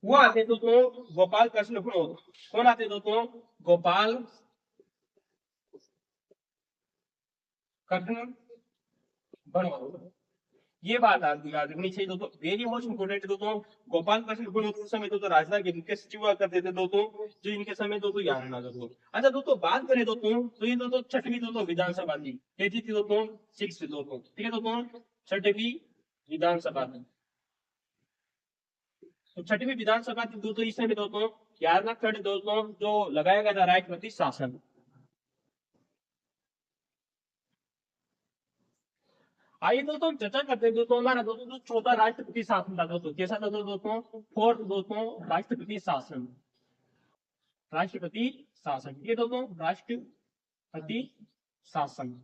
Speaker 1: वो आते हैं दोस्तों गोपाल कृष्ण भनोत। कौन आते हैं दोस्तों, गोपाल कृष्ण भनोत। ये बात आपको याद रखनी चाहिए दोस्तों, वेरी मोस्ट इंपोर्टेंट दोस्तों। गोपाल कृष्ण भनोत उस समय दोस्तों राजस्थान के मुख्य सचिव हुआ करते थे दोस्तों, जो इनके समय दोस्तों याद रखना दोस्तों। अच्छा दोस्तों बात करें दोस्तों, तो ये दोस्तों छठवीं दोस्तों विधानसभा थी, कैसी थी दोस्तों, सिक्स दोस्तों, ठीक है दोस्तों, छठवीं विधानसभा थी। तो छठवीं विधानसभा थी दोस्तों, इस समय दोस्तों याद रखना दोस्तों जो लगाया गया था राष्ट्रपति शासन। आइए दोस्तों हम चर्चा करते हैं दोस्तों, हमारा दोस्तों जो चौथा राष्ट्रपति शासन था दोस्तों, कैसा था दोस्तों, फोर्थ दोस्तों राष्ट्रपति शासन, राष्ट्रपति शासन, ये दोस्तों राष्ट्रपति शासन।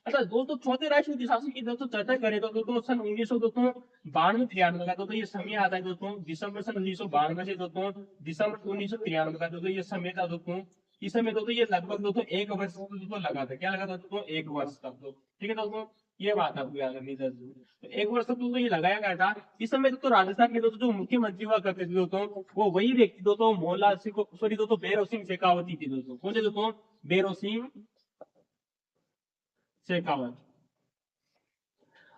Speaker 1: अच्छा दोस्तों चौथे राष्ट्रपति शासन की दोस्तों चर्चा करें तो दोस्तों सन 1992 का दोस्तों ये समय आता है दोस्तों, दिसंबर सन 1992 से दोस्तों दिसंबर 1993 का दोस्तों ये समय था दोस्तों। इस समय दोस्तों ये लगभग दोस्तों एक वर्ष दोस्तों लगा था, क्या लगा था दोस्तों, एक वर्ष तक तो, ठीक है दोस्तों। ये बात आपको याद रखनी चाहिए, तो एक वर्ष तक दोस्तों ये लगाया गया था। इस समय दोस्तों राजस्थान के दोस्तों जो मुख्यमंत्री हुआ करते थे दोस्तों, वो वही व्यक्ति दोस्तों मोहनलाल सिंह, सॉरी दोस्तों भैरव सिंह शेखावत थी दोस्तों। कौन थे दोस्तों, भैरव सिंह शेखावत।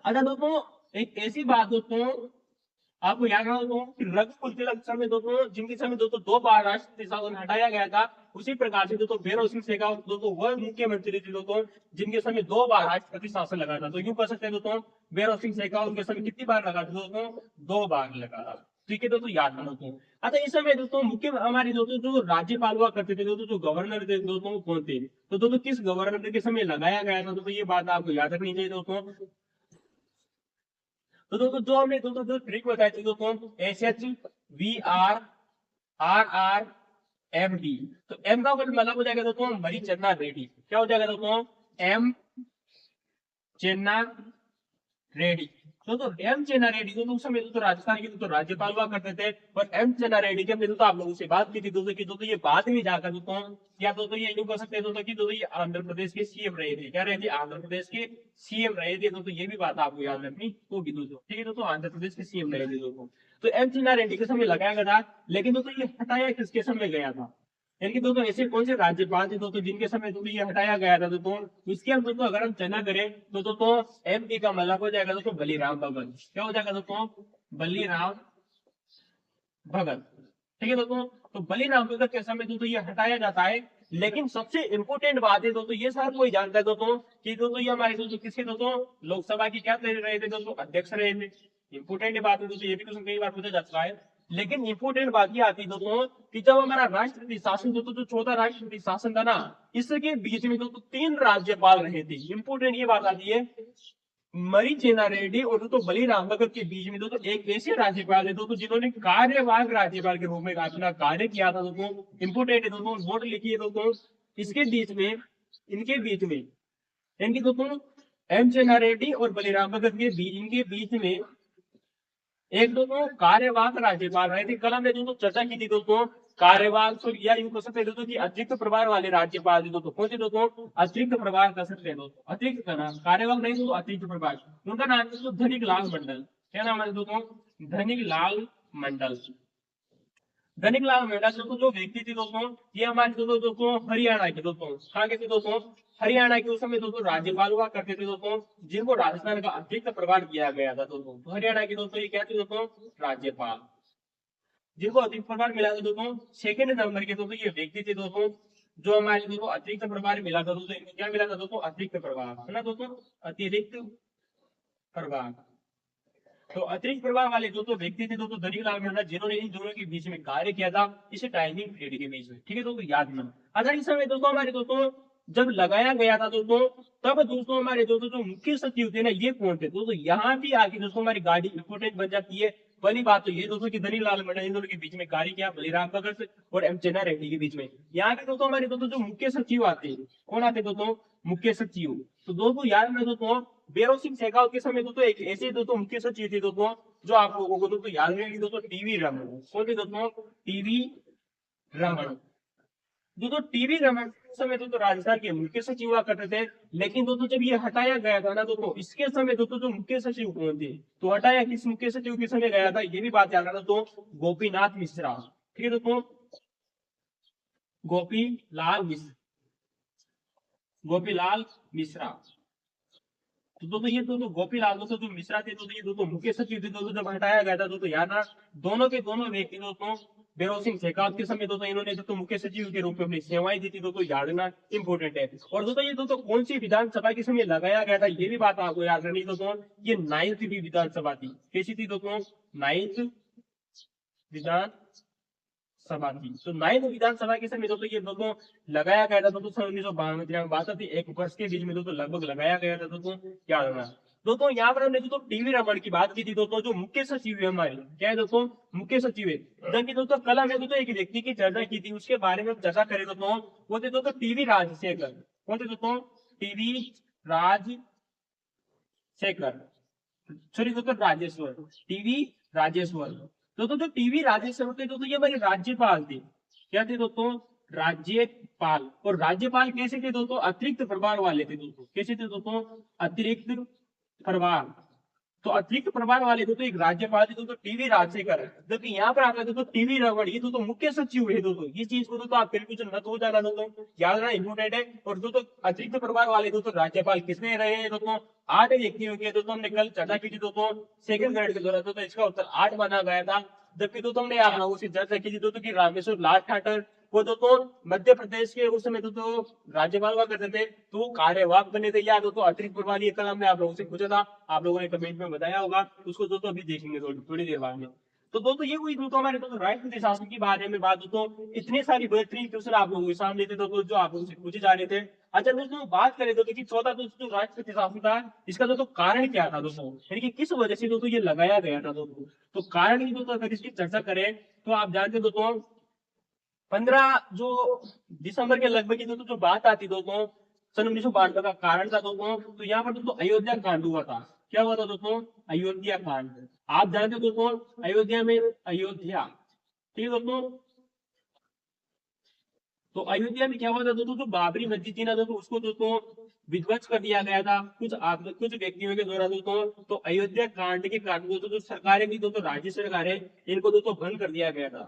Speaker 1: अच्छा दोस्तों एक ऐसी बात दोस्तों आपको याद रखना दोस्तों कि रघुकुल तिलक समय दोस्तों जिनके समय दोस्तों दो बार राष्ट्रपति शासन हटाया गया था, उसी प्रकार से दोस्तों भैरव सिंह शेखावत दोस्तों वह मुख्यमंत्री थे दोस्तों जिनके समय दो बार राष्ट्रपति शासन लगा था। तो यूं कह सकते हैं दोस्तों भैरव सिंह शेखावत के समय कितनी बार लगा था दोस्तों, दो बार लगा था, ठीक है दोस्तों याद रखना दोस्तों। अच्छा इस समय दोस्तों मुख्य हमारे दोस्तों जो राज्यपाल हुआ करते थे दोस्तों, जो गवर्नर थे दोस्तों कौन थे, तो दोस्तों किस गवर्नर के समय लगाया गया था दोस्तों, ये बात आपको याद रखनी चाहिए दोस्तों। तो दोस्तों जो हमने दोस्तों जो ट्रिक बताई थी दोस्तों, S H V R R R M D. तो एम का मतलब हो जाएगा दोस्तों मरी चन्ना रेड्डी, क्या हो जाएगा दोस्तों, एम चन्ना रेड्डी, दोस्तों एम चेन्ना रेड्डी दोस्तों उस समय तो राजस्थान के तो राज्यपाल हुआ करते थे। और एम चेन्ना रेड्डी के हमने तो आप लोगों से बात की थी दोस्तों कि दोस्तों ये बाद में जाकर दोस्तों या दोस्तों ये यूं कह सकते हैं दोस्तों कि दोस्तों ये आंध्र प्रदेश के सीएम रहे थे। क्या रहे थे? आंध्र प्रदेश के सीएम रहे थे दोस्तों। ये भी बात आपको याद रखनी होगी दोस्तों। ठीक है दोस्तों, आंध्र प्रदेश के सीएम रहे थे दोस्तों। तो एम चेन्ना रेड्डी के समय लगाया गया था, लेकिन दोस्तों ये हटाया किसके समय गया था? यानी कि दोस्तों ऐसे कौन से राज्यपाल थे दोस्तों जिनके समय दोस्तों ये हटाया गया था दोस्तों? इसके हम दोस्तों अगर हम चर्चा करें तो दोस्तों एमपी का मतलब हो जाएगा दोस्तों बलीराम भगत। क्या हो जाएगा दोस्तों? बलीराम भगत। ठीक है दोस्तों, तो बलीराम भगत के समय दोस्तों ये हटाया जाता है। लेकिन सबसे इंपोर्टेंट बात है दोस्तों, ये हर कोई जानता है दोस्तों कि दोस्तों ये हमारे दोस्तों किसके दोस्तों लोकसभा की क्या रहे थे दोस्तों? अध्यक्ष रहे थे। इंपोर्टेंट बात है दोस्तों, ये भी क्वेश्चन कई बार पूछा जाता है। लेकिन इंपोर्टेंट बात ये आती है दोस्तों कि जब हमारा राष्ट्रपति शासन दोस्तों जो चौथा राष्ट्रपति शासन था ना, इसके बीच में दोस्तों 3 राज्यपाल रहे थे। इंपोर्टेंट ये बात आती है, मरी चेन्ना रेड्डी और दोस्तों बलीराम भगत के बीच में दोस्तों एक ऐसे राज्यपाल थे दोस्तों जिन्होंने कार्यवाहक राज्यपाल के रूप में अपना कार्य किया था दोस्तों। इंपोर्टेंट है दोस्तों, नोट लिखिए दोस्तों। इसके बीच में इनके बीच में इनके दोस्तों एम चेन्ना रेड्डी और बलीराम भगत के बीच इनके बीच में एक दोस्तों कार्यवाहक राज्यपाल रहे थे। कल हमने दोस्तों चर्चा की थी दोस्तों कार्यवाहक तो या यूं कह सकते हैं दोस्तों कि अतिरिक्त प्रभार वाले राज्यपाल थे दोस्तों। कौन से दोस्तों? अतिरिक्त प्रभार कर सकते हैं दोस्तों। अतिरिक्त का नाम कार्यवाहक नहीं दोस्तों, अतिरिक्त प्रभार। उनका नाम है दोस्तों धनिक लाल मंडल। क्या नाम है दोस्तों? धनिक लाल मंडल। धनिक लाल मंडल दोस्तों जो व्यक्ति थे दोस्तों, ये हमारे दोस्तों हरियाणा के दोस्तों कहाँ के थे दोस्तों? हरियाणा के उस समय दोस्तों राज्यपाल हुआ करते थे दोस्तों, जिनको राजस्थान का अतिरिक्त प्रभार किया गया था दोस्तों। तो हरियाणा के दोस्तों ये क्या थे दोस्तों? राज्यपाल, जिनको अतिरिक्त प्रभार मिला था दोस्तों। सेकंड नंबर के दोस्तों ये व्यक्ति थे दोस्तों जो हमारे दोस्तों अतिरिक्त प्रभार मिला था दोस्तों। इनको क्या मिला था दोस्तों? अतिरिक्त प्रभार, है ना दोस्तों? अतिरिक्त प्रभार। तो अतिरिक्त प्रभार वाले दोस्तों व्यक्ति थे दोस्तों धनिक लाल मंडल, जिन्होंने इन दोनों के बीच में कार्य किया था इस टाइमिंग पीरियड के बीच में। ठीक है दोस्तों, याद रखना। अच्छा, इस समय दोस्तों हमारे दोस्तों जब लगाया गया था दोस्तों, तब दोस्तों हमारे दोस्तों जो मुख्य सचिव थे ना, ये कौन थे दोस्तों? यहाँ भी आके दोस्तों हमारी गाड़ी इंपोर्टेंट बन जाती है। पहली बात तो ये दोस्तों कि धनी लाल मंडल इन दोनों के बीच में कार्य किया, बलीराम भगत और एम चेन्ना रेड्डी के बीच में। यहाँ के दोस्तों हमारे दोस्तों जो मुख्य सचिव आते हैं, कौन आते दोस्तों? मुख्य सचिव। तो दोस्तों याद में दोस्तों बेरो सिंह शेखावत के समय दोस्तों एक ऐसे दोस्तों मुख्य सचिव थे दोस्तों जो आप लोगों को दोस्तों याद रहेंगे दोस्तों, टीवी रमन। कौन थे दोस्तों? टीवी रमन। दोस्तों टीवी रमन उस समय दोस्तों राजस्थान के मुख्य सचिव हुआ करते थे। लेकिन दोस्तों जब ये हटाया गया था ना दोस्तों, इसके समय दोस्तों जो मुख्य सचिव कौन थे? तो हटाया किस मुख्य सचिव के समय गया था, ये भी बात याद रखना दोस्तों, गोपीनाथ मिश्रा। ठीक है दोस्तों, गोपीलाल मिश्रा, गोपीलाल मिश्रा। तो दोस्तों ये दोस्तों गोपीलाल दोस्तों जो मिश्रा थे दोस्तों, ये दोस्तों मुख्य सचिव थे दोस्तों जब हटाया गया था दोस्तों। याद ना, दोनों के दोनों व्यक्ति दोस्तों बेरो सिंह शेखावत के समय दोस्तों इन्होंने दोस्तों मुख्य सचिव के रूप में अपनी सेवाएं दी थी दोस्तों। याद रखना इंपोर्टेंट है। और दोस्तों ये दोस्तों कौन सी विधानसभा के समय लगाया गया था, ये भी बात आपको याद रखनी दोस्तों। ये 9th भी विधानसभा थी। कैसी थी दोस्तों? 9th विधानसभा थी। तो 9th विधानसभा के समय दोस्तों ये दोस्तों लगाया गया था दोस्तों सन 1992 बात थी, 1 वर्ष के बीच में दोस्तों लगभग लगाया गया था दोस्तों। याद रखना दोस्तों। यहाँ पर हमने दोस्तों टीवी रमन की बात की थी दोस्तों, जो मुख्य सचिव है हमारे, क्या है दोस्तों? मुख्य सचिव है। जबकि दोस्तों कल हमने दोस्तों एक व्यक्ति की चर्चा की थी, उसके बारे में चर्चा करें दोस्तों, वो थे दोस्तों टीवी राजशेखर। कौन थे दोस्तों? टीवी राजशेखर, सॉरी दोस्तों राजेश्वर, टीवी राजेश्वर। दोस्तों जो टीवी राजेश्वर थे दोस्तों ये हमारे राज्यपाल थे। क्या थे दोस्तों? राज्यपाल। और राज्यपाल कैसे थे दोस्तों? अतिरिक्त प्रभार वाले थे दोस्तों। कैसे थे दोस्तों? अतिरिक्त प्रभार। तो अतिरिक्त प्रभार वाले दोस्तों एक राज्यपाल थे दोस्तों टीवी राजशेखर। जबकि यहाँ पर आता है दोस्तों टीवी रमन, ये दोस्तों मुख्य सचिव है दोस्तों। ये चीज को दोस्तों आप कन्फ्यूजन मत हो जाना दोस्तों, याद रखना इंपोर्टेंट है। और दोस्तों अतिरिक्त प्रभार वाले दोस्तों राज्यपाल किसने रहे हैं दोस्तों? 8 व्यक्तियों के दोस्तों हमने कल चर्चा की थी दोस्तों सेकंड ग्रेड के दौरान दोस्तों, इसका उत्तर 8 माना गया था। जबकि दोस्तों हमने आप लोगों से चर्चा की थी दोस्तों कि रामेश्वर लाल ठाकर वो दोस्तों मध्य प्रदेश के उस समय दोस्तों राज्यपाल हुआ करते थे, तो वो कार्यवाहक बने थे। या दोस्तों अतिरिक्त प्रभार, ये कल हमने आप लोगों से पूछा था, आप लोगों ने कमेंट में बताया होगा, उसको दोस्तों अभी देखेंगे थोड़ी देर बाद में। तो दोस्तों ये हुई दोस्तों हमारे दोस्तों राष्ट्रपति शासन के बारे में बात। दोस्तों इतने सारी बेहतरीन क्वेश्चन आप लोगों के सामने थे दोस्तों जो आप लोगों से पूछे जा रहे थे। अच्छा दोस्तों बात करें दोस्तों कि 14 दोस्तों जो राष्ट्रपति शासन था, इसका दोस्तों कारण क्या था दोस्तों, यानी कि किस वजह से दोस्तों ये लगाया गया था दोस्तों। तो कारण की दोस्तों अगर इसकी चर्चा करें तो आप जानते दोस्तों 15 जो दिसंबर के लगभग की दोस्तों जो बात आती दोस्तों सन 1992 का कारण था दोस्तों। तो यहाँ पर दोस्तों अयोध्या कांड हुआ था। क्या हुआ था दोस्तों? अयोध्या कांड। आप जानते हो दोस्तों अयोध्या में, अयोध्या, ठीक है दोस्तों, तो अयोध्या में क्या हुआ था दोस्तों? जो बाबरी मस्जिद थी ना दोस्तों, उसको दोस्तों विध्वंस कर दिया गया था कुछ व्यक्तियों के द्वारा दोस्तों। तो अयोध्या कांड के कारण दोस्तों जो सरकारें थी दोस्तों, राज्य सरकारें, इनको दोस्तों भंग कर दिया गया था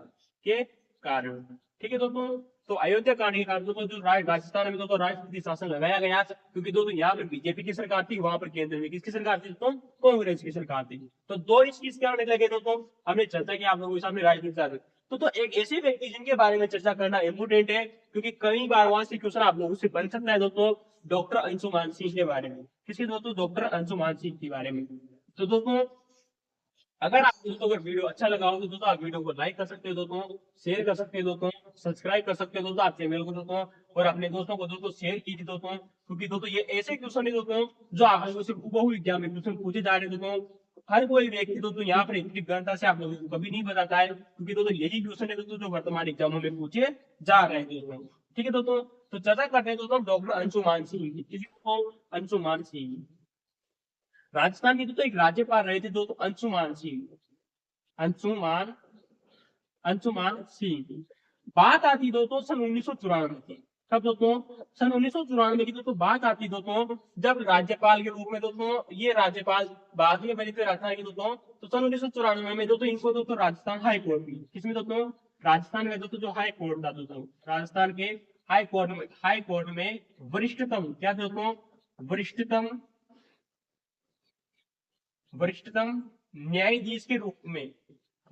Speaker 1: के कारण। ठीक है दोस्तों, तो अयोध्या कांड के कारण दोस्तों जो राजस्थान में दोस्तों राष्ट्रपति शासन लगाया गया, क्योंकि दोस्तों यहाँ पर बीजेपी की सरकार थी, वहां पर केंद्र में किसकी सरकार थी दोस्तों? कांग्रेस की सरकार थी। तो दो इस चीज के आने लगे दोस्तों, हमने चर्चा की आप लोगों के सामने राजनीति। तो एक ऐसे व्यक्ति जिनके बारे में चर्चा करना इम्पोर्टेंट है, क्योंकि कई बार वहां से क्वेश्चन आप लोगों से बन सकता है दोस्तों, डॉक्टर अंशुमान सिंह के बारे में। किसके दोस्तों? डॉक्टर अंशुमान सिंह के बारे में। तो दोस्तों अगर आप दोस्तों अगर वीडियो अच्छा लगा हो तो दोस्तों आप वीडियो को लाइक कर सकते हो दोस्तों, शेयर कर सकते हो दोस्तों, सब्सक्राइब कर सकते हो दोस्तों आप चैनल को दोस्तों, और अपने दोस्तों को दोस्तों शेयर कीजिए दोस्तों, क्योंकि दोस्तों ये ऐसे क्वेश्चन है दोस्तों जो आप लोगों से हूबहू एग्जाम में क्वेश्चन पूछे जा रहे हैं दोस्तों। हर कोई व्यक्ति दोस्तों यहाँ पर इतनी गणता से आप लोगों को कभी नहीं बताता है, क्योंकि दोस्तों यही क्वेश्चन है दोस्तों जो वर्तमान एग्जामों में पूछे जा रहे हैं दोस्तों। ठीक है दोस्तों, तो चर्चा करते हैं दोस्तों डॉक्टर अंशुमान सिंह की। किसी को? अंशुमान सिंह। राजस्थान के दोस्तों एक राज्यपाल रहे थे दोस्तों अंशुमान सिंह। अंशुमान अंशुमान सिंह। बात आती दोस्तों सन 1994 की। कब दोस्तों? सन 1994 की दोस्तों बात आती दोस्तों, जब राज्यपाल के रूप में दोस्तों ये राज्यपाल बाद में बने थे राजस्थान के दोस्तों। तो सन 1994 में दोस्तों इनको दोस्तों राजस्थान हाई कोर्ट में, किसमें दोस्तों? राजस्थान में दोस्तों जो हाई कोर्ट था दोस्तों, राजस्थान के हाई कोर्ट में वरिष्ठतम, क्या दोस्तों? वरिष्ठतम वरिष्ठतम न्यायाधीश के रूप में,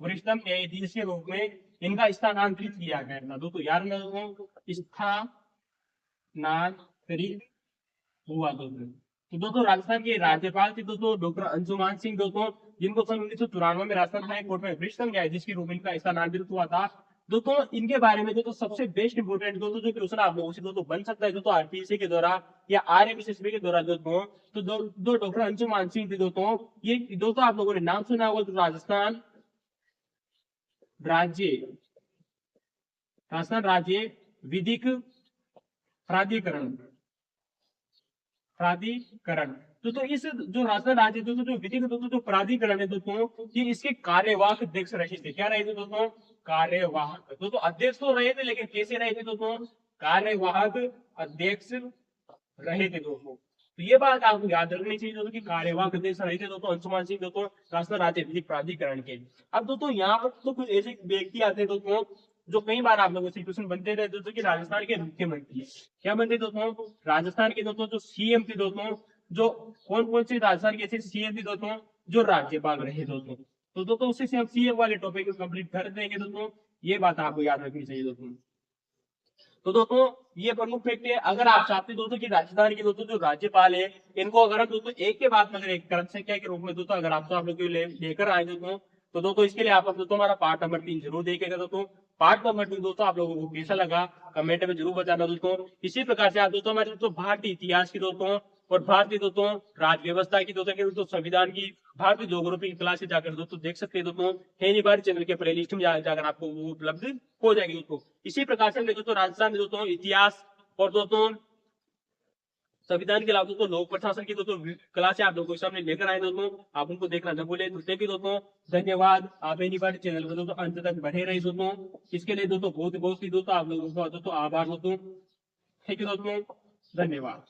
Speaker 1: वरिष्ठतम न्यायाधीश के रूप में इनका स्थानांतरित किया गया था दोस्तों। यार मैं स्थानांतरित हुआ दोस्तों। तो दोस्तों राजस्थान के राज्यपाल थे दोस्तों डॉक्टर अंशुमान सिंह दोस्तों, जिनको सन 1994 में राजस्थान हाई कोर्ट में वरिष्ठतम न्यायाधीश के रूप में इनका स्थानांतरित हुआ था दोस्तों। इनके बारे में दोस्तों सबसे बेस्ट इंपोर्टेंट दोस्तों जो क्वेश्चन आप लोगों से दोस्तों बन सकता है दोस्तों आरपीएससी के द्वारा या आरएमएसएसबी के द्वारा दोस्तों, तो दो डॉक्टर अंशुमान सिंह थे दोस्तों। ये दोस्तों आप लोगों ने नाम सुना होगा, तो राज्य राजस्थान राज्य विधिक प्राधिकरण प्राधिकरण तो इस जो राजस्थान राज्य दोस्तों जो विधिक दोस्तों जो प्राधिकरण है दोस्तों, ये इसके कार्यवाहक अध्यक्ष रहे थे। क्या रहे थे दोस्तों? कार्यवाहक। दोस्तों अध्यक्ष तो रहे थे, लेकिन कैसे रहे थे दोस्तों? कार्यवाहक अध्यक्ष रहे थे दोस्तों। तो ये बात आपको याद रखनी चाहिए दोस्तों कि कार्यवाहक अध्यक्ष रहे थे दोस्तों अंशुमान सिंह दोस्तों राजस्थान राज्य विधिक प्राधिकरण के। अब दोस्तों यहाँ पर तो कुछ ऐसे व्यक्ति आते हैं दोस्तों जो कई बार आप लोगों से क्वेश्चन बनते रहे दोस्तों कि राजस्थान के मुख्यमंत्री क्या बनते दोस्तों? राजस्थान के दोस्तों जो सीएम थे दोस्तों, जो कौन कौन से राजस्थान के ऐसे सीएम थे दोस्तों जो राज्यपाल रहे दोस्तों। तो दोस्तों उससे हम सीएम वाले टॉपिक को कंप्लीट कर देंगे दोस्तों, ये बात आपको याद रखनी चाहिए दोस्तों। तो दोस्तों ये प्रमुख फैक्ट है। अगर आप चाहते हैं दोस्तों कि राजस्थान के दोस्तों जो राज्यपाल है इनको अगर हम दोस्तों एक के बाद अगर एक क्रम संख्या के रूप में दोस्तों अगर आप लोग लेकर आए दोस्तों, तो दोस्तों इसके लिए आप दोस्तों हमारा पार्ट नंबर 3 जरूर देखेगा दोस्तों। पार्ट नंबर 2 दोस्तों आप लोगों को कैसा लगा कमेंट में जरूर बताना दोस्तों। इसी प्रकार से आप दोस्तों हमारे दोस्तों भारतीय इतिहास की दोस्तों और भारतीय दोस्तों राज्य व्यवस्था की दोस्तों संविधान की भारतीय ज्योग्राफी की क्लास जाकर दोस्तों देख सकते हैं दोस्तों। है बार चैनल के प्लेलिस्ट में जाकर आपको वो उपलब्ध हो जाएगी दोस्तों। इसी प्रकार से दोस्तों राजस्थान में दोस्तों इतिहास और दोस्तों संविधान के अलावा दोस्तों लोक प्रशासन की दोस्तों क्लास आप लोगों के सामने लेकर आए दोस्तों, आप उनको देखना न भूलें। दूसरे भी दोस्तों धन्यवाद, आप एनी बार चैनल को दोस्तों अंत तक बढ़े रहे दोस्तों। इसके लिए दोस्तों बहुत बहुत सी दोस्तों आप लोगों को दोस्तों आभार दोस्तों। थैंक यू दोस्तों, धन्यवाद।